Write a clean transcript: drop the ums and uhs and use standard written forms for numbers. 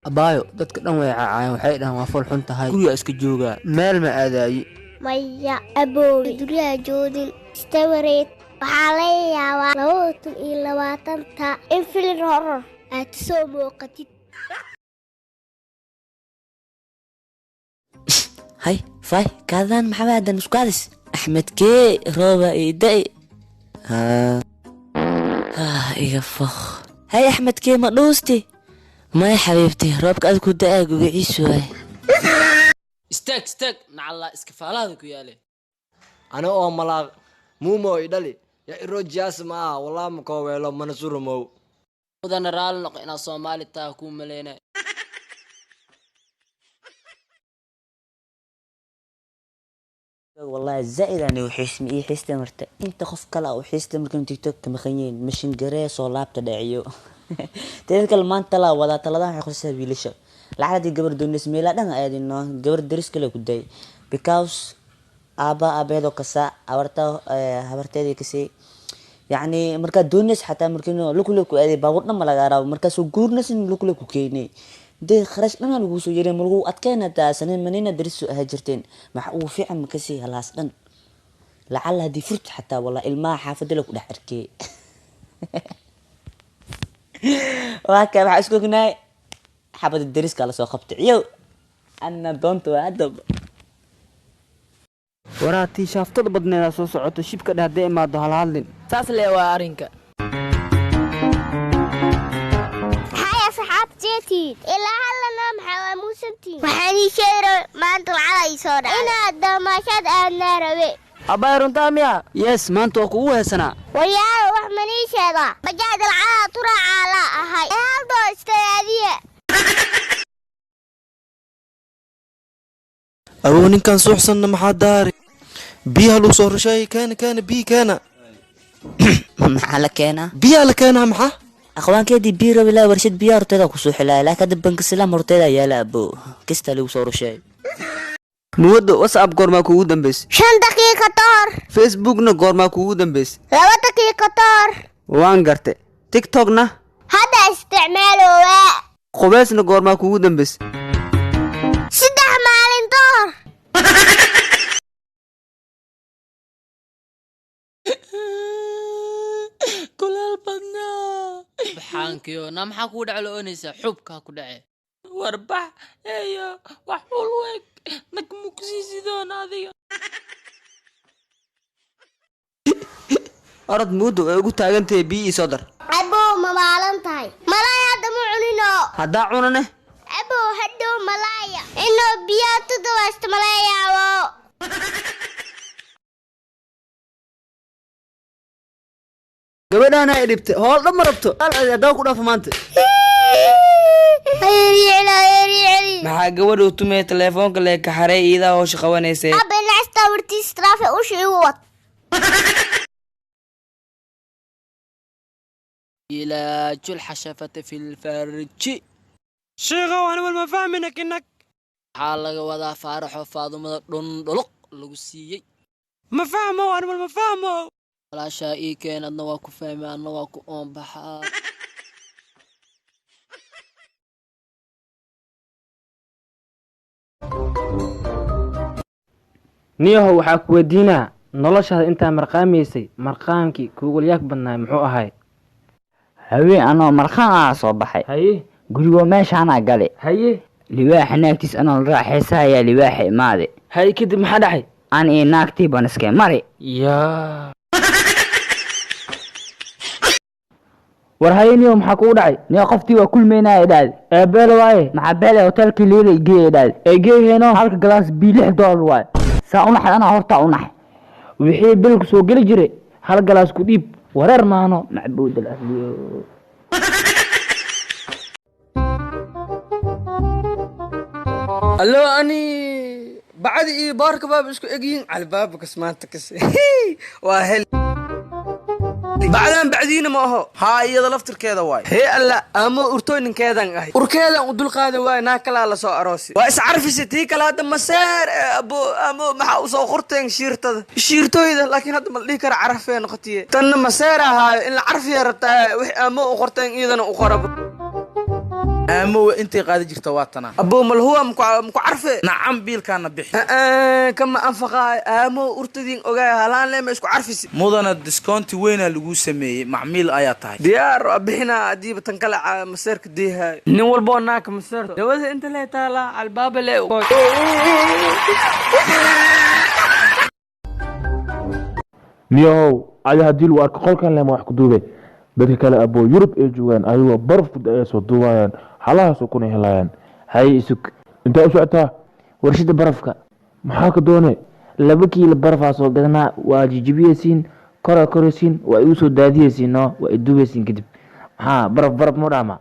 abaayo dadka dhan way caacayaan waxay dhahaan waa fol xun tahay guriga iska joogaa meel ma aadaayi maya aboowe guriga joodin istawareed waxaa laga yaabaa 2020 in filin horor aad soo muuqatid هاي فاي كذا محمد نسكادس أحمد كي روبا إيداي إيه فخ هاي أحمد كي مقلوستي ما يا حبيبتي روبك أذكو دقاق وقعيش شوي استك نعلا اسكفالاتك يالي أنا أم ملاغ مو إدالي يا إروجياس ما والله مكويلو منصور مو ودنا رال نقينا صومالي تاكو ملينا والله زائد أنا وحيس مي حيس تمرت أنت خف كلا وحيس تمركن تيك توك مخيين مش نجريس ولا بتدعيو تذكر المان تلا ولا تلا ده حيخش بيلشة العادة قبر دونس ميلا ده عادي إنه قبر درس كله كداي because أبا هذا كسا هبرتا دي كسي يعني مركز دونس حتى مركزنا لكلكوا عادي باورنا ملاقارا مركز وجورنس إن لكلكوا كيني ده خرج لنا لجوسو يري مرغو أتكلم تا سنين منينا درسوا هاجرتين مع وفي عم كسي هلاس لن لعل هدي فرت حتى والله الماء حافظ لك وده حركي وهكذا بحسكوا كنا حابة الدرس قال سو خبط عيو أنا دونت وأدب waraatii shaaftada badneeda soo socoto shibka dhaadee imaado halhadlin saas lee waa arinka جيتي إلا هلا نام حواموسنتي وحني شير ما أنتم على يسودا إنا الدماشات أنا ربي abaa runtaa miya yes maanta waa kugu heesanaa وياه وحمني شيدا بجاد العالة ترى على هاي هذا استيادية أبو كان صحصن محضاري بيها لو صور شاي كان بي كان على كينا بيها لكان محا أخوان كيدي بيرة ولا ورشد بيار تدا كسوح لا لا كده بنك السلام مرتدا يا لا أبو كستة لو صور شيء muwaddo whatsapp goormaa kugu dambays 5 دقيقة طار facebookna goormaa kugu dambays 2 دقيقة طار waan garte tiktokna هذا استعماله qubeysna goormaa kugu dambays 6 مالين طار كل البنا بحانكيو نام حكو دعلو أنيسا حبك هكو دعي واربح ايو وحول ويك نك مكسيسي دون هذه orod muuddo ay ugu taagantahay bii ii soo dar أبو مالنتاي ملايا دمو علينا haddaa cunane أبو هدو ملايا إنه بيات دوست ملايا و gabadhaana ay dhibtay hool dhan ma rabto haddaa ku dhaafo maanta هيري maxaa gabadhu tumay telefoonka lee ka xaray iidaa howsha qabanaysay أبي نعستا ورتي سترافي وش يوط إلى جل حشفة في الفرج شيخة وأنا ما فاهمينك إنك حالك وضع فارح وفاضمة دلق لغسيي ما فاهمه وأنا ما فاهمه ولا شيء كان النواكو فاهمة النواكو أم بحار niyahow waxaa ku weydiinaa noloshaada intaa marqaamaysay marqaankii kuugul yaag badnaay muxuu ahay haween anoo marqaan ah soo baxay haye gurigoo meeshaanaa gale haye libaaxa naagtiis anoo la raaxaysahayaa libaaxa imaade haye kadib maxaa dhacay an iyo naagtii baan iskee mari yaa war haye niyow maxaa kugu dhacay niyo qoftii waa kulmeynaya idhaade eebeele waaye maxaa beele hotelkii liila igeeya idhaade eegeeheeno halka galaas bii $6 waaye saa unaxay anaa hortaa unaxay wixii bilku soo geli jiray hal galaas ku dhiib wareer maano macbuud alahliyo allo ani bacdi iyo baarka baab isku egyihiin albaabka maanta kasi waa hel bacdan bacdiina ma aho haa iyada laftirkeeda waay hee alla ama urtooyinkeedan ahay urkeedan u dulqaada waay naa kala la soo aroosi waa iscarfisi tii kala hadda maseer abo ama maxaa u soo qorteen shiirtooyda laakiin hadda ma dhihi kara carafee noqotiye tanna maseer ahaayo in la carfiya rabtaa wix ama u qorteen iyadana u qorab aamow intay qaadi jirta waa tana abo malhuwa muku carfe nacam biilkaana bixi kama anfaqaay aamow urtadiin ogaay halaan leema isku carfisi mudana discounti weyna lagu sameeyay macmiil ayaa tahay diyaar bixina adiiba tan kala maseerka deehay nin walbo naaka maseerto dawada inta lee taala albaaba lee niyow adi haddii lagu arko qolkan lema wax ku duubay dadka kale aboo yurub ay joogaan ayagoo barafku ay soo duubayaan halahaasoo kuna helayaan hay isug intaa u socotaa warshada barafka maxaa ka doone 2 kiilo barafaa soo gadanaa waa jijibiyeysiin koraysiin waa igu soo daadiyeysiin waa i duubeysiin kadib maxaa baraf ma dhaama